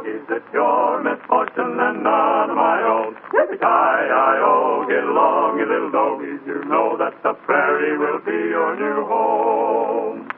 doggies, it's your misfortune and none of my own. Yippee-ki-yi-o, get along, you little doggies. You know that the prairie will be your new home.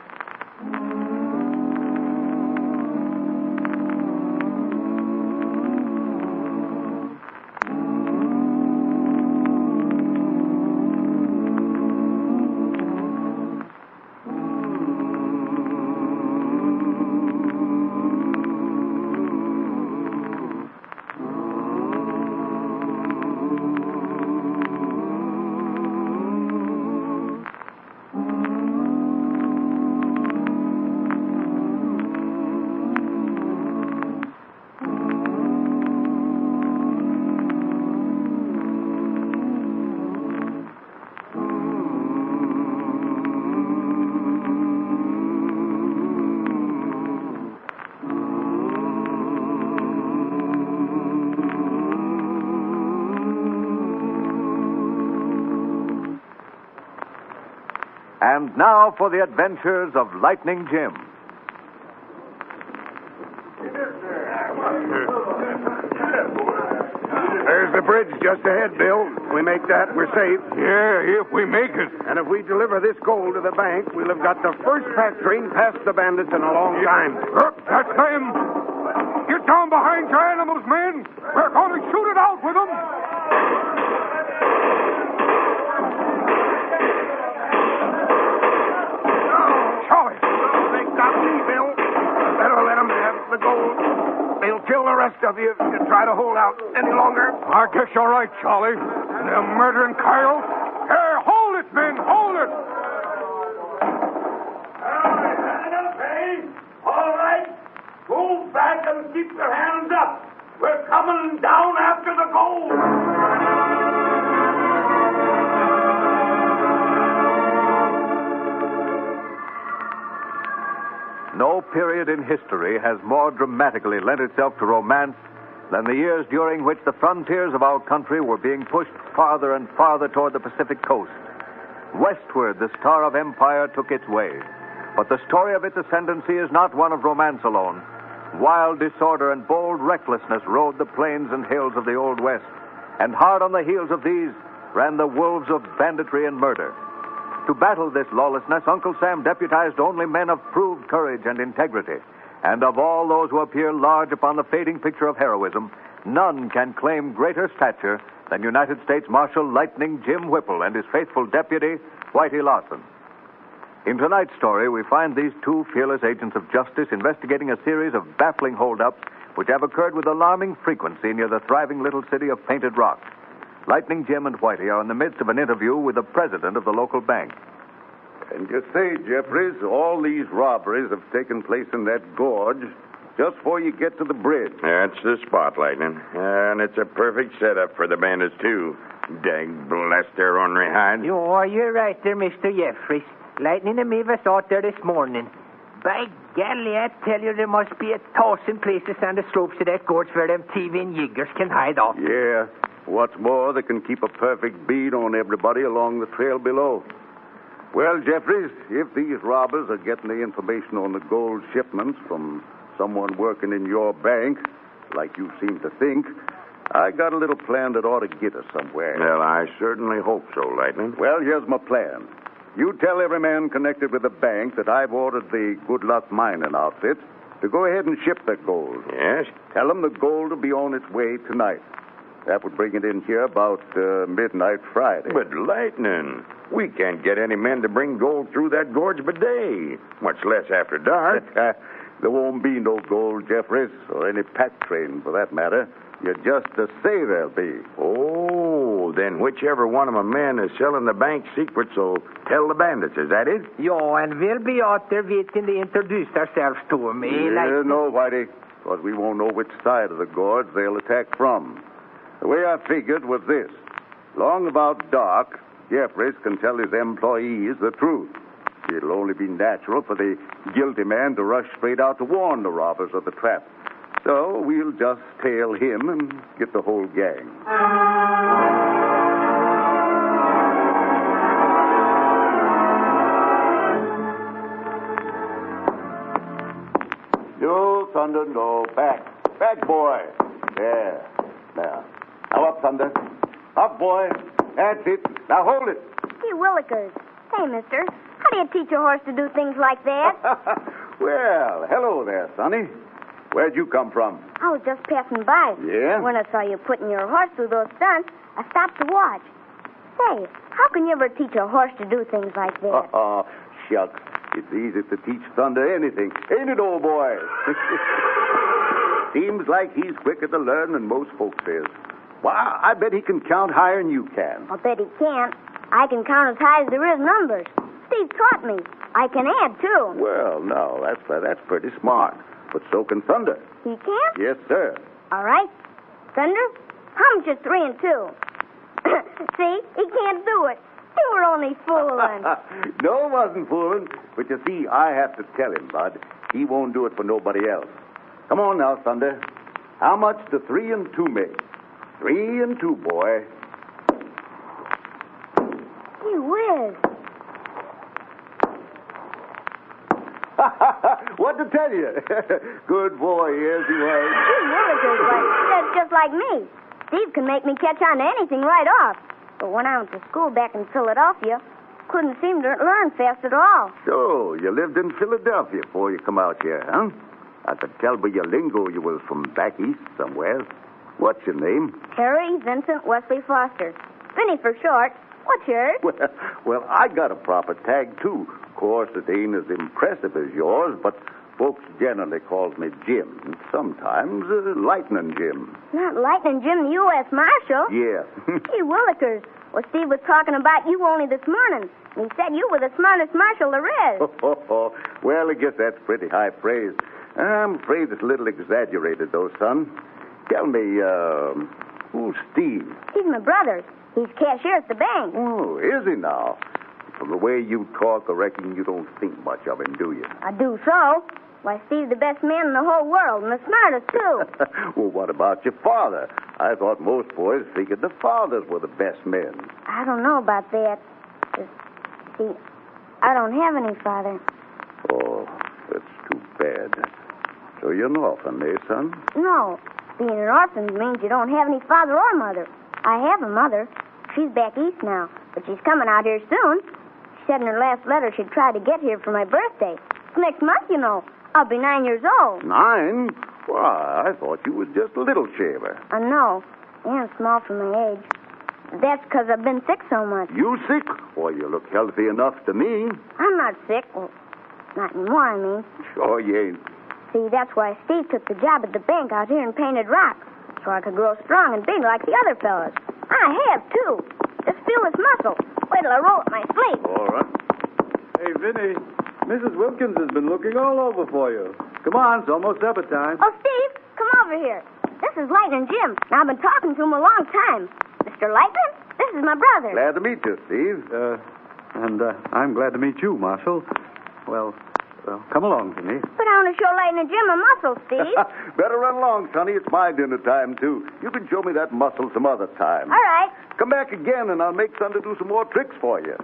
And now for the adventures of Lightning Jim. There's the bridge just ahead, Bill. If we make that, we're safe. Yeah, if we make it. And if we deliver this gold to the bank, we'll have got the first pack train past the bandits in a long time. That's them. Get down behind your animals, men. We're going to shoot it out with them. Charlie. They got me, Bill. Better let them have the gold. They'll kill the rest of you if you try to hold out any longer. I guess you're right, Charlie. They're murdering Kyle. Hey, hold it, men. Hold it. All right. Move back and keep your hands up. We're coming down after the gold. No period in history has more dramatically lent itself to romance than the years during which the frontiers of our country were being pushed farther and farther toward the Pacific coast. Westward, the star of empire took its way. But the story of its ascendancy is not one of romance alone. Wild disorder and bold recklessness rode the plains and hills of the Old West, and hard on the heels of these ran the wolves of banditry and murder. To battle this lawlessness, Uncle Sam deputized only men of proved courage and integrity. And of all those who appear large upon the fading picture of heroism, none can claim greater stature than United States Marshal Lightning Jim Whipple and his faithful deputy, Whitey Larson. In tonight's story, we find these two fearless agents of justice investigating a series of baffling holdups which have occurred with alarming frequency near the thriving little city of Painted Rock. Lightning Jim and Whitey are in the midst of an interview with the president of the local bank. And you say, Jeffries, all these robberies have taken place in that gorge just before you get to the bridge. That's the spot, Lightning. And it's a perfect setup for the bandits, too. Dang blast their ornery hides. You're right there, Mr. Jeffries. Lightning and me was out there this morning. By golly, I tell you, there must be 1,000 places on the slopes of that gorge where them thieving yiggers can hide out. Yeah. What's more, they can keep a perfect bead on everybody along the trail below. Well, Jeffries, if these robbers are getting the information on the gold shipments from someone working in your bank, like you seem to think, I got a little plan that ought to get us somewhere. Well, I certainly hope so, Lightning. Well, here's my plan. You tell every man connected with the bank that I've ordered the Good Luck mining outfit to go ahead and ship that gold. Yes? Tell them the gold will be on its way tonight. That would bring it in here about midnight Friday. But, Lightning, we can't get any men to bring gold through that gorge by day, much less after dark. There won't be no gold, Jeffries, or any pack train for that matter. You just say there'll be. Oh, then whichever one of my men is selling the bank secrets will tell the bandits, is that it? And we'll be out there waiting to introduce ourselves to them, No, Whitey, because we won't know which side of the gorge they'll attack from. The way I figured was this. Long about dark, Jeffries can tell his employees the truth. It'll only be natural for the guilty man to rush straight out to warn the robbers of the trap. So we'll just tail him and get the whole gang. No, Thunder, no. Back. Back, boy. Yeah. Now up, Thunder. Up, boy. That's it. Now hold it. Gee willikers. Hey, mister. How do you teach a horse to do things like that? Well, hello there, Sonny. Where'd you come from? I was just passing by. Yeah? When I saw you putting your horse through those stunts, I stopped to watch. Say, how can you ever teach a horse to do things like that? Oh, shucks. It's easy to teach Thunder anything. Ain't it, old boy? Seems like he's quicker to learn than most folks is. Well, I bet he can count higher than you can. I'll bet he can't. I can count as high as there is numbers. Steve taught me. I can add, too. Well, no, that's pretty smart. But so can Thunder. He can? Yes, sir. All right. Thunder, how much is 3 and 2? See, he can't do it. You were only fooling. No, wasn't fooling. But you see, I have to tell him, Bud. He won't do it for nobody else. Come on now, Thunder. How much do 3 and 2 make? 3 and 2, boy. Gee whiz. What to tell you? Good boy, yes, he was. Gee willikers, that's just like me. Steve can make me catch on to anything right off. But when I went to school back in Philadelphia, couldn't seem to learn fast at all. So, you lived in Philadelphia before you come out here, huh? I could tell by your lingo you was from back east somewhere. What's your name? Harry Vincent Wesley Foster. Vinny for short. What's yours? Well, I got a proper tag, too. Of course, it ain't as impressive as yours, but folks generally calls me Jim. And sometimes Lightning Jim. Not Lightning Jim, the U.S. Marshal. Yeah. Gee willikers. Well, Steve was talking about you only this morning. And he said you were the smartest marshal there is. Well, I guess that's pretty high praise. I'm afraid it's a little exaggerated, though, son. Tell me, who's Steve? He's my brother. He's cashier at the bank. Oh, is he now? From the way you talk, I reckon you don't think much of him, do you? I do so. Why, Steve's the best man in the whole world, and the smartest, too. Well, what about your father? I thought most boys figured the fathers were the best men. I don't know about that. See, I don't have any father. Oh, that's too bad. So you're an orphan, eh, son? No. Being an orphan means you don't have any father or mother. I have a mother. She's back east now, but she's coming out here soon. She said in her last letter she'd try to get here for my birthday. It's next month, you know. I'll be 9 years old. 9? Why, I thought you was just a little shaver. I know. And small for my age. That's because I've been sick so much. You sick? Well, you look healthy enough to me. I'm not sick. Well, not anymore, I mean. Sure you ain't. See, that's why Steve took the job at the bank out here in Painted Rock. So I could grow strong and big like the other fellas. I have, too. Just feel this muscle. Wait till I roll up my sleeve. All right. Hey, Vinny, Mrs. Wilkins has been looking all over for you. Come on, it's almost supper time. Oh, Steve, come over here. This is Lightning Jim. Now, I've been talking to him a long time. Mr. Lightning, this is my brother. Glad to meet you, Steve. And I'm glad to meet you, Marshal. Well, come along, Vinny. But I want to show Lightning Jim my muscles, Steve. Better run along, Sonny. It's my dinner time, too. You can show me that muscle some other time. All right. Come back again, and I'll make Thunder do some more tricks for you.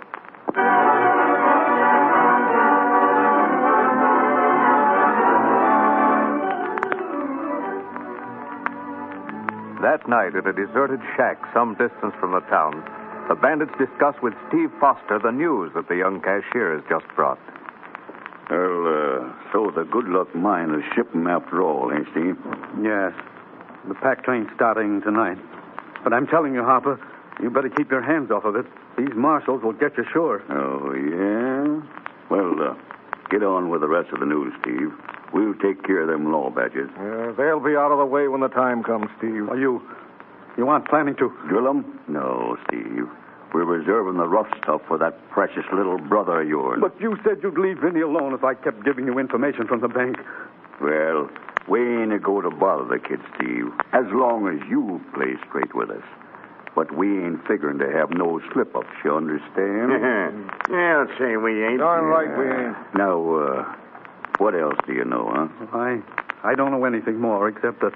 That night, at a deserted shack some distance from the town, the bandits discuss with Steve Foster the news that the young cashier has just brought. Well, so the good luck mine is shipping after all, eh, Steve? Yes. The pack train's starting tonight. But I'm telling you, Harper, you better keep your hands off of it. These marshals will get you sure. Oh, yeah? Well, get on with the rest of the news, Steve. We'll take care of them law badges. They'll be out of the way when the time comes, Steve. Are you aren't planning to Drill them? No, Steve. We're reserving the rough stuff for that precious little brother of yours. But you said you'd leave Vinny alone if I kept giving you information from the bank. Well, we ain't going to bother the kid, Steve, as long as you play straight with us. But we ain't figuring to have no slip-ups, you understand? Yeah, say we ain't. Darn right we ain't. Now, what else do you know, huh? I don't know anything more except that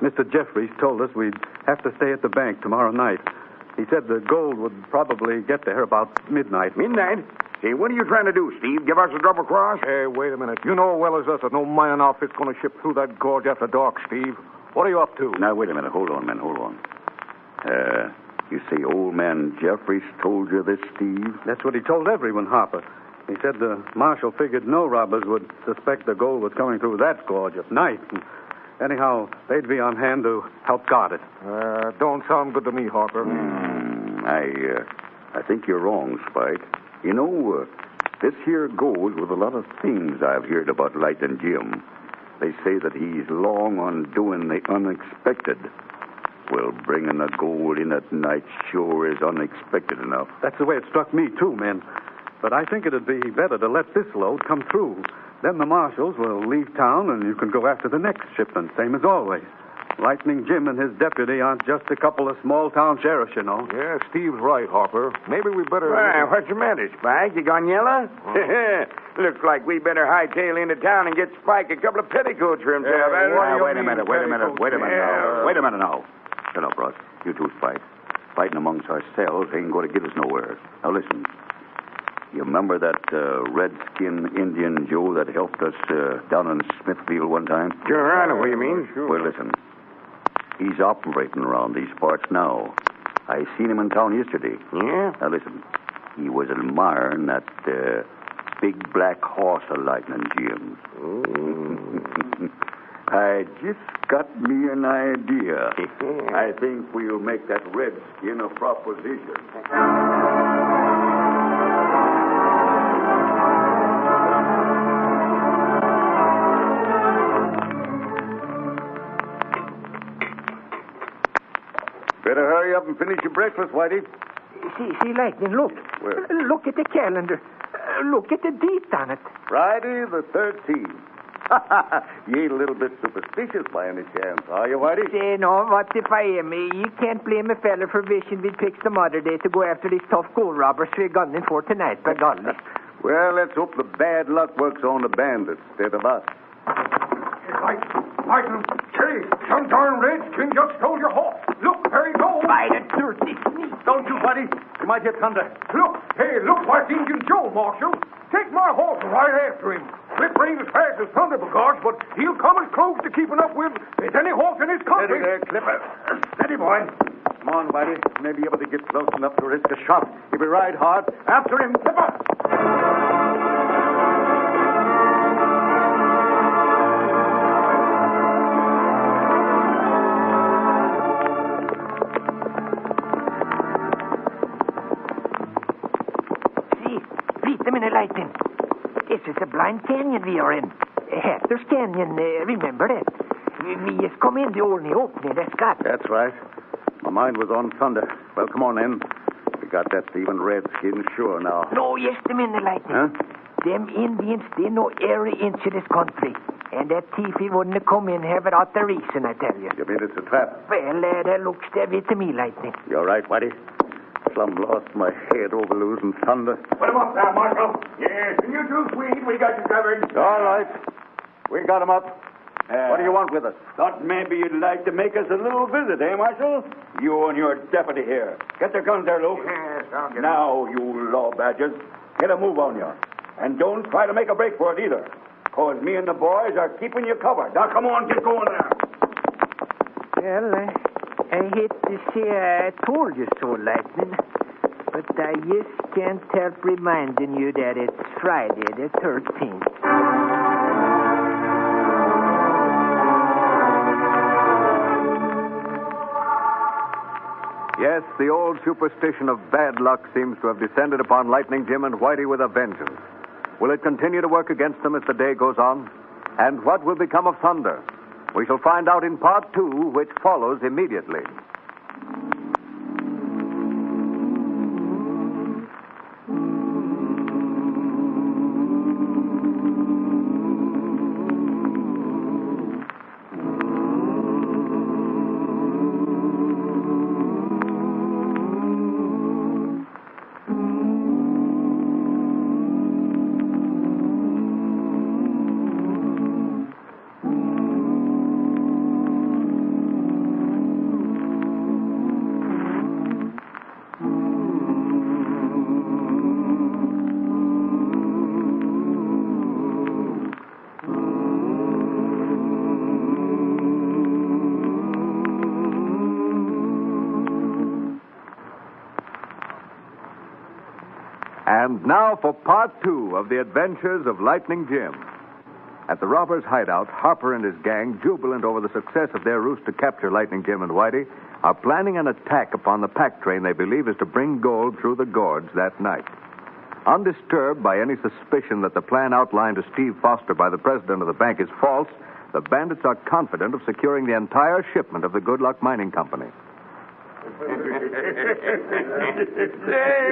Mr. Jeffries told us we'd have to stay at the bank tomorrow night. He said the gold would probably get there about midnight. Midnight? Hey, what are you trying to do, Steve? Give us a double cross? Hey, wait a minute. You know as well as us that no mining outfit's going to ship through that gorge after dark, Steve. What are you up to? Now, wait a minute. Hold on, man. Hold on. You say old man Jeffries told you this, Steve? That's what he told everyone, Harper. He said the marshal figured no robbers would suspect the gold was coming through that gorge at night. And anyhow, they'd be on hand to help guard it. Don't sound good to me, Harper. I think you're wrong, Spike. You know, this here goes with a lot of things I've heard about Lightning Jim. They say that he's long on doing the unexpected. Well, bringing the gold in at night sure is unexpected enough. That's the way it struck me, too, men. But I think it'd be better to let this load come through. Then the marshals will leave town, and you can go after the next shipment, same as always. Lightning Jim and his deputy aren't just a couple of small-town sheriffs, you know. Yeah, Steve's right, Harper. Maybe we better... Well, what's the matter, Spike? You gone yellow? Looks like we better hightail into town and get Spike a couple of petticoats for himself. Wait a minute now. Shut up, Ross. You two, Spike. Fighting amongst ourselves ain't going to get us nowhere. Now, listen. You remember that redskin Indian Joe that helped us down in Smithfield one time? Sure, I know what you mean. Sure. Well, listen. He's operating around these parts now. I seen him in town yesterday. Yeah? Now, listen. He was admiring that big black horse of Lightning Jim's. I just got me an idea. I think we'll make that redskin a proposition. Better hurry up and finish your breakfast, Whitey. See, Lightning, look. Where? Look at the calendar. Look at the date on it. Friday the 13th. You ain't a little bit superstitious by any chance, are you, Whitey? Say, no, what if I am? You can't blame a fella for wishing we'd pick some other day to go after these tough gold robbers we're gunning for tonight, by golly. Well, let's hope the bad luck works on the bandits instead of us. Lightning, say, some darn redskin just stole your horse. Look, there he goes. By the dirty sneak. Don't you, buddy. You might get thunder. Look, hey, look like Indian Joe, Marshal. Take my horse and ride after him. Whip ain't as fast as thunder, guards, but he'll come as close to keeping up with as any horse in his country. Steady there, Clipper. Steady, boy. Come on, Whitey. Maybe able to get close enough to risk a shot. If we ride hard, after him, Clipper. Lightning. This is a blind canyon we are in. Hatter's Canyon, remember that? We just come in the only opening that's got. That's right. My mind was on thunder. Well, come on, then. We got that thieving redskin sure now. No, just a minute, Lightning. Huh? Them Indians, they know every inch of this country. And that thief, he wouldn't have come in here without the reason, I tell you. You mean it's a trap? Well, that looks heavy to me, Lightning. You're right, Whitey. Plumb lost my head over losing thunder. Put him up there, Marshal. Yes, and you too, Swede. We got you covered. All right. We got him up. What do you want with us? Thought maybe you'd like to make us a little visit, eh, Marshal? You and your deputy here. Get the guns there, Luke. Yes, I'll get Now, you law badgers, get a move on you. And don't try to make a break for it either. Because me and the boys are keeping you covered. Now, come on, get going there. Well, I hate to say I told you so, Lightning. But I just can't help reminding you that it's Friday the 13th. Yes, the old superstition of bad luck seems to have descended upon Lightning Jim and Whitey with a vengeance. Will it continue to work against them as the day goes on? And what will become of Thunder? We shall find out in Part 2, which follows immediately. And now for part 2 of the adventures of Lightning Jim. At the robbers' hideout, Harper and his gang, jubilant over the success of their ruse to capture Lightning Jim and Whitey, are planning an attack upon the pack train they believe is to bring gold through the gorge that night. Undisturbed by any suspicion that the plan outlined to Steve Foster by the president of the bank is false, the bandits are confident of securing the entire shipment of the Good Luck Mining Company. Hey,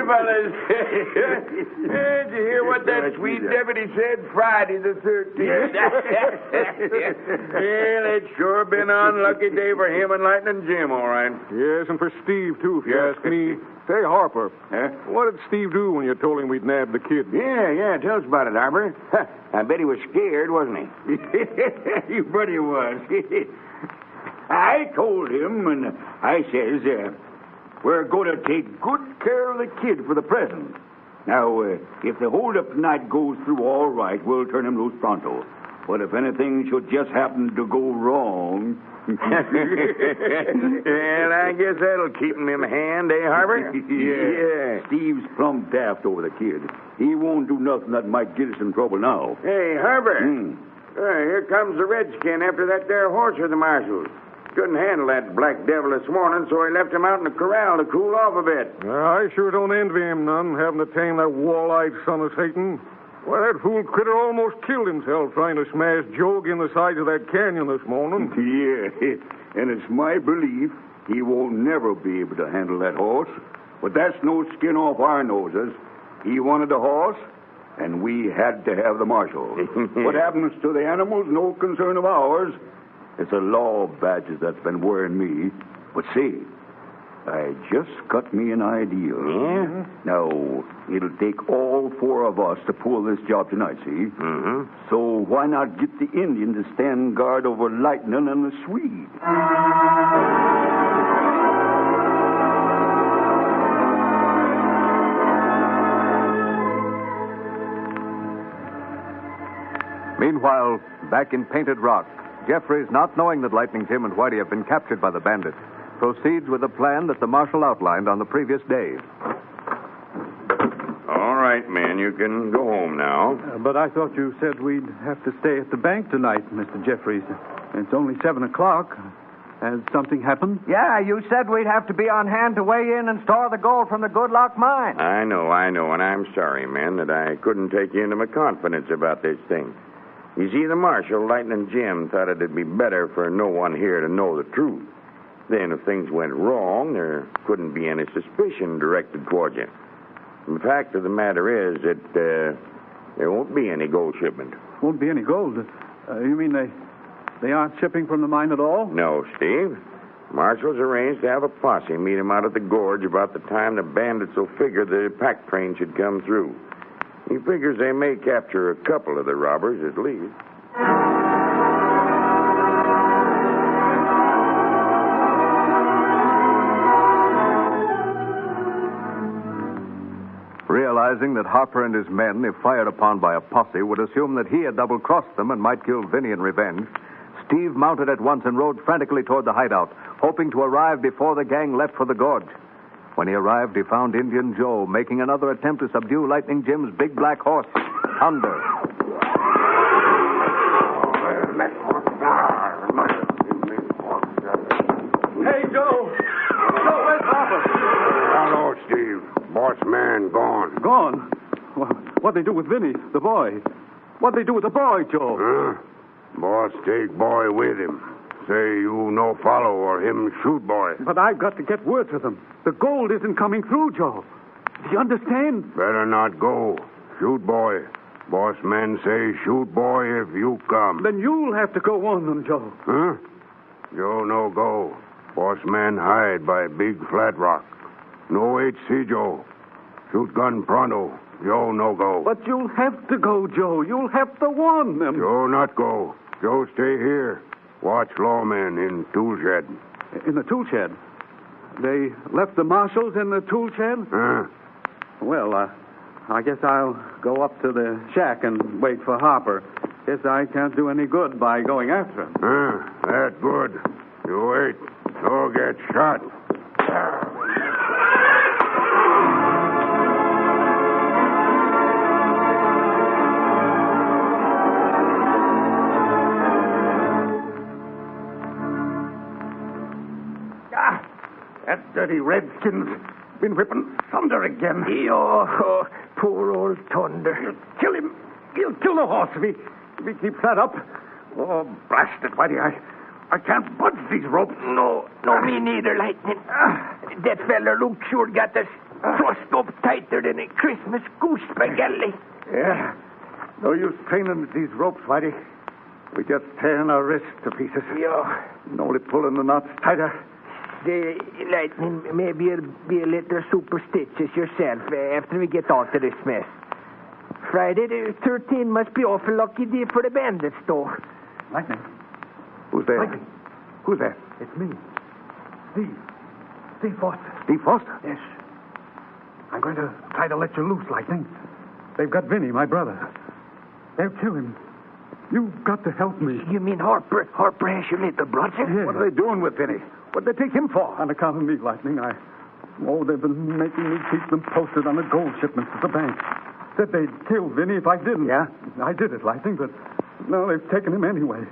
fellas. Did you hear what that sweet deputy said? Friday the 13th. Well, it's sure been an unlucky day for him and Lightning Jim, all right. Yes, and for Steve, too, if you ask me. Say, Harper, what did Steve do when you told him we'd nabbed the kid? Yeah, tell us about it, Harper. I bet he was scared, wasn't he? You bet he was. I told him, and I says, we're going to take good care of the kid for the present. Now, if the hold-up tonight goes through all right, we'll turn him loose pronto. But if anything should just happen to go wrong... Well, I guess that'll keep him in hand, Harper? Yeah. Steve's plumb daft over the kid. He won't do nothing that might get us in trouble now. Hey, Harper. Here comes the redskin after that there horse of the marshal's. Couldn't handle that black devil this morning, so he left him out in the corral to cool off a bit. I sure don't envy him none, having to tame that wall-eyed son of Satan. Why, that fool critter almost killed himself trying to smash Joe in the sides of that canyon this morning. Yeah, and it's my belief he won't never be able to handle that horse. But that's no skin off our noses. He wanted the horse, and we had to have the marshal. What happens to the animals, no concern of ours. It's a law of badges that's been worrying me. But see, I just got me an idea. Yeah? Now, it'll take all 4 of us to pull this job tonight, see? Mm-hmm. So why not get the Indian to stand guard over Lightning and the Swede? Meanwhile, back in Painted Rock, Jeffries, not knowing that Lightning Jim and Whitey have been captured by the bandits, proceeds with the plan that the marshal outlined on the previous day. All right, men, you can go home now. But I thought you said we'd have to stay at the bank tonight, Mr. Jeffries. It's only 7 o'clock. Has something happened? Yeah, you said we'd have to be on hand to weigh in and store the gold from the Good Luck Mine. I know, and I'm sorry, men, that I couldn't take you into my confidence about this thing. You see, the marshal, Lightning Jim, thought it'd be better for no one here to know the truth. Then if things went wrong, there couldn't be any suspicion directed towards you. The fact of the matter is that there won't be any gold shipment. Won't be any gold? You mean they aren't shipping from the mine at all? No, Steve. Marshals arranged to have a posse meet him out at the gorge about the time the bandits will figure the pack train should come through. He figures they may capture a couple of the robbers at least. Realizing that Harper and his men, if fired upon by a posse, would assume that he had double-crossed them and might kill Vinny in revenge, Steve mounted at once and rode frantically toward the hideout, hoping to arrive before the gang left for the gorge. When he arrived, he found Indian Joe making another attempt to subdue Lightning Jim's big black horse, Thunder. Hey, Joe! Joe, where's Harper? Hello, Steve. Boss man gone. Gone? Well, what'd they do with Vinny, the boy? What'd they do with the boy, Joe? Boss take boy with him. Say you no follow or him shoot boy. But I've got to get word to them. The gold isn't coming through, Joe. Do you understand? Better not go. Shoot boy. Boss man say shoot boy if you come. Then you'll have to go on them, Joe. Huh? Joe no go. Boss man hide by big flat rock. No HC Joe. Shoot gun pronto. Joe no go. But you'll have to go, Joe. You'll have to warn them. Joe not go. Joe stay here. Watch lawmen in tool shed. In the tool shed? They left the marshals in the tool shed? Well, I guess I'll go up to the shack and wait for Harper. Guess I can't do any good by going after him. That good. You wait. Joe get shot. dirty redskins. Been whipping Thunder again. Yo, poor old Thunder. Kill him. He'll kill the horse if he keeps that up. Oh, blast it, Whitey. I can't budge these ropes. No, me neither, Lightning. That fella Luke sure got us trussed up tighter than a Christmas goose, by golly. Yeah. No use training these ropes, Whitey. We're just tearing our wrists to pieces. Yeah. And only pulling the knots tighter. The Lightning, maybe you'll be a little superstitious yourself after we get out of this mess. Friday the 13th must be awful lucky day for the bandits, though. Lightning. Who's there? Lightning. Who's there? It's me. Steve. Steve Foster. Steve Foster? Yes. I'm going to try to let you loose, Lightning. They've got Vinny, my brother. They'll kill him. You've got to help me. You mean Harper? Harper has your little brother? Yes. What are they doing with Vinny? What'd they take him for? On account of me, Lightning, they've been making me keep them posted on the gold shipments to the bank. Said they'd kill Vinny if I didn't. Yeah? I did it, Lightning, but no, they've taken him anyway.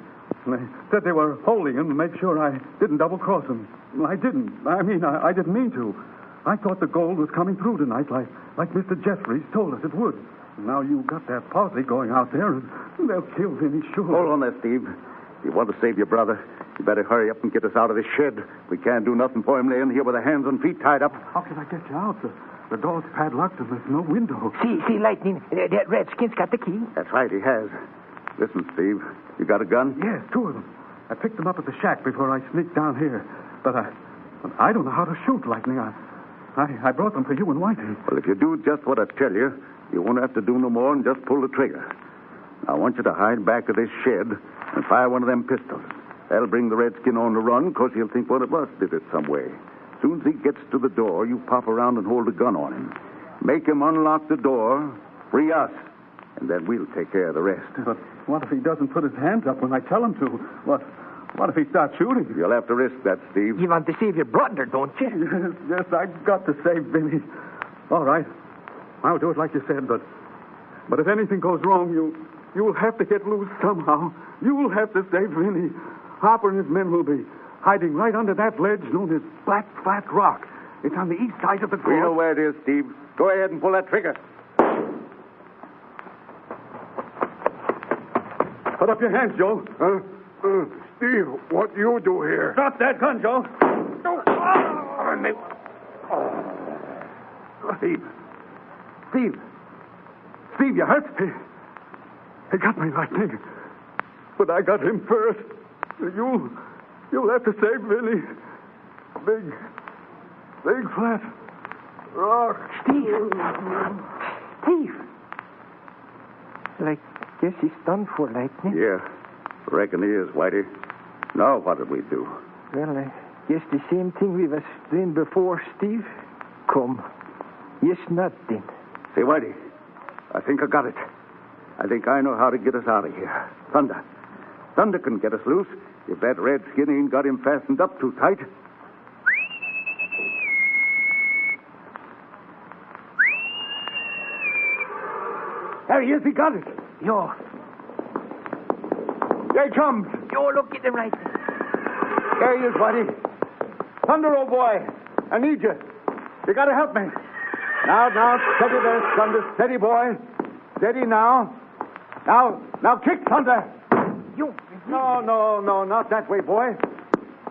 And they said they were holding him to make sure I didn't double-cross him. Well, I didn't. I didn't mean to. I thought the gold was coming through tonight like Mr. Jeffries told us it would. Now you've got that posse going out there, and they'll kill Vinny, sure. Hold on there, Steve. If you want to save your brother, you better hurry up and get us out of this shed. We can't do nothing for him laying here with our hands and feet tied up. How can I get you out? The door's padlocked and there's no window. See, Lightning, that redskin's got the key. That's right, he has. Listen, Steve, you got a gun? Yes, 2 of them. I picked them up at the shack before I sneaked down here. But I don't know how to shoot, Lightning. I brought them for you and Whitey. Well, if you do just what I tell you, you won't have to do no more than just pull the trigger. I want you to hide back of this shed and fire one of them pistols. That'll bring the redskin on the run, because he'll think one of us did it some way. As soon as he gets to the door, you pop around and hold a gun on him. Make him unlock the door, free us, and then we'll take care of the rest. But what if he doesn't put his hands up when I tell him to? What if he starts shooting? You'll have to risk that, Steve. You want to save your brother, don't you? Yes, I've got to save Vinny. All right. I'll do it like you said, but if anything goes wrong, you'll have to get loose somehow. You'll have to save Vinny. Harper and his men will be hiding right under that ledge known as Black Flat Rock. It's on the east side of the gorge. We know where it is, Steve. Go ahead and pull that trigger. Put up your hands, Joe. Steve, what do you do here? Drop that gun, Joe. Steve, you hurt? He got me, Lightning. But I got him first. You'll have to save Vinny. Big flat rock. Steve. I guess he's done for, Lightning. Yeah, reckon he is, Whitey. Now what did we do? Well, I guess the same thing we was doing before, Steve. Come. Yes, nothing. Say, Whitey, I think I got it. I think I know how to get us out of here. Thunder. Thunder can get us loose if that redskin ain't got him fastened up too tight. There he is. He got it. Yo, There he comes. look at him, right. There he is, Whitey. Thunder, old boy. I need you. You got to help me. Now, steady there, Thunder. Steady, boy. Steady now. Now, kick, Thunder. You. No, not that way, boy.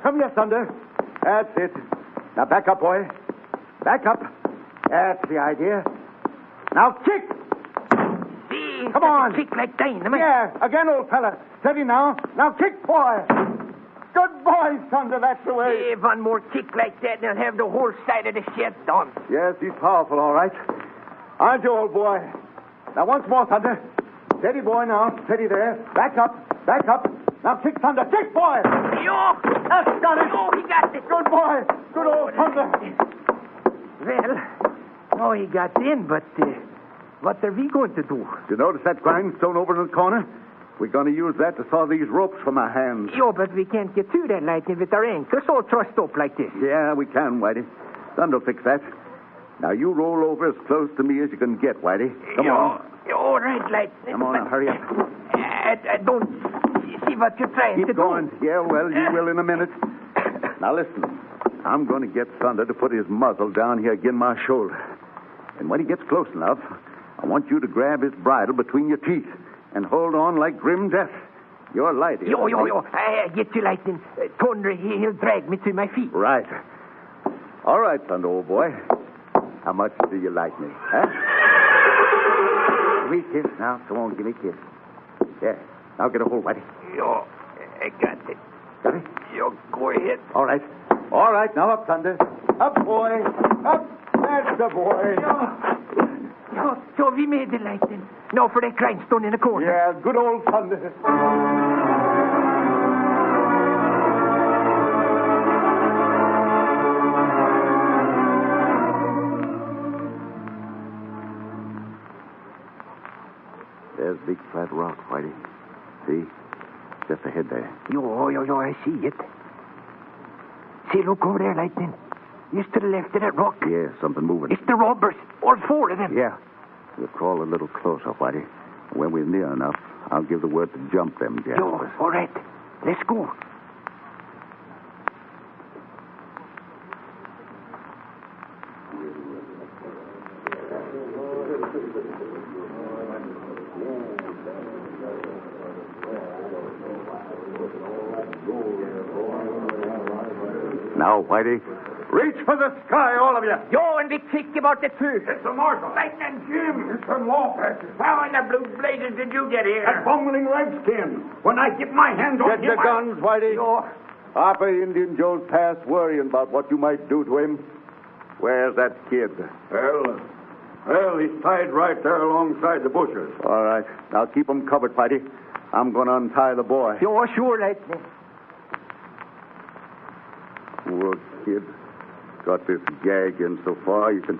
Come here, Thunder. That's it. Now, back up, boy. Back up. That's the idea. Now, kick. See, Come on. Kick like dynamite. Yeah, again, old fella. Steady now. Now, kick, boy. Good boy, Thunder. That's the way. Hey, one more kick like that, and he'll have the whole side of the shed done. Yes, he's powerful, all right. Aren't you, old boy? Now, once more, Thunder. Steady, boy, now. Steady there. Back up. Now, kick, Thunder. Kick, boy. Yo! That's got it. Oh, he got it. Good boy. Good old Thunder. Well, he got in, but what are we going to do? You notice that grindstone over in the corner? We're going to use that to saw these ropes from our hands. Yo, but we can't get through that, Lightning, with our ankles all trussed up like this. Yeah, we can, Whitey. Thunder will fix that. Now, you roll over as close to me as you can get, Whitey. Come on. All right, Lightning. Come on, now, hurry up. I don't see what you're trying to Keep going. do. Yeah, well, you will in a minute. Now, listen. I'm going to get Thunder to put his muzzle down here against my shoulder. And when he gets close enough, I want you to grab his bridle between your teeth and hold on like grim death. You're light. Yo. I get you, Lightning. Thunder, he'll drag me to my feet. Right. All right, Thunder, old boy. How much do you like me, huh? Sweet kiss now. Come on, give me a kiss. Yeah. Now get a hold, Whitey. Yo, I got it. Got it? Yo, go ahead. All right. All right, now up, Thunder. Up, boy. Up. That's the boy. So we made it, Lightning. Now for that grindstone in the corner. Yeah, good old Thunder. There's big flat rock, Whitey. See? Just ahead there. Yo, I see it. See, look over there, Lightning. Just to the left of that rock. Yeah, something moving. It's the robbers. All four of them. Yeah. We'll crawl a little closer, Whitey. When we're near enough, I'll give the word to jump them, Jack. Yo, all right. Let's go. Now, Whitey. Reach for the sky, all of you. Yo, and be quick about the two. It's the Marshal. Lightning Jim. It's them law passers. How in the blue blazes did you get here? That bumbling redskin. When I get my hands on Get him... your guns, Whitey. Half of Indian Joe's past worrying about what you might do to him. Where's that kid? Well, he's tied right there alongside the bushes. All right. Now keep him covered, Whitey. I'm going to untie the boy. Yo, sure, Lightning. Poor kid. Got this gag in so far you can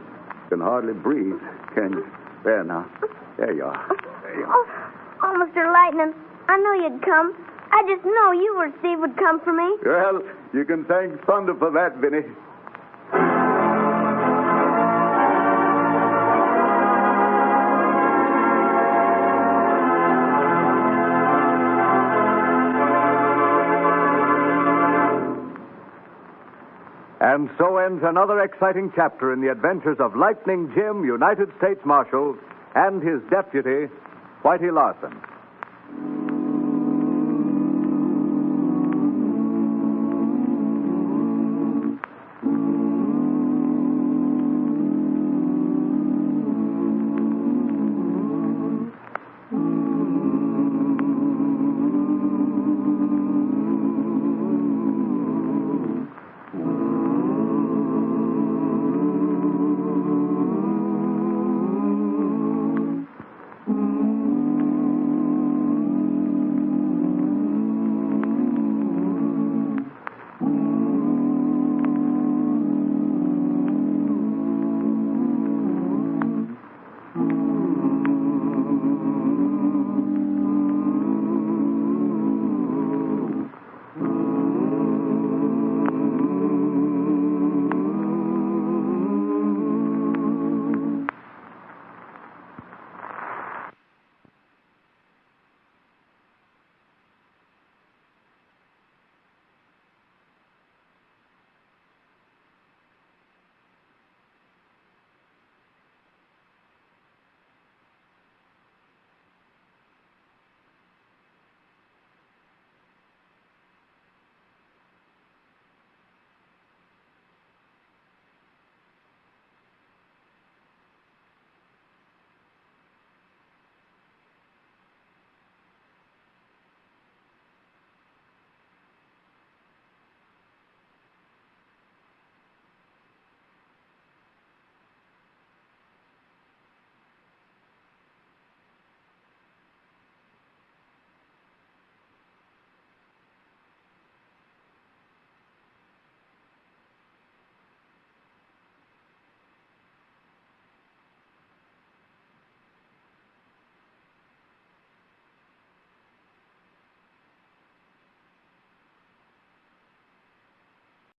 hardly breathe, can you? There now. There you are. Oh, Mr. Lightning, I knew you'd come. I just know you or Steve would come for me. Well, you can thank Thunder for that, Vinny. And so ends another exciting chapter in the adventures of Lightning Jim, United States Marshal, and his deputy, Whitey Larson.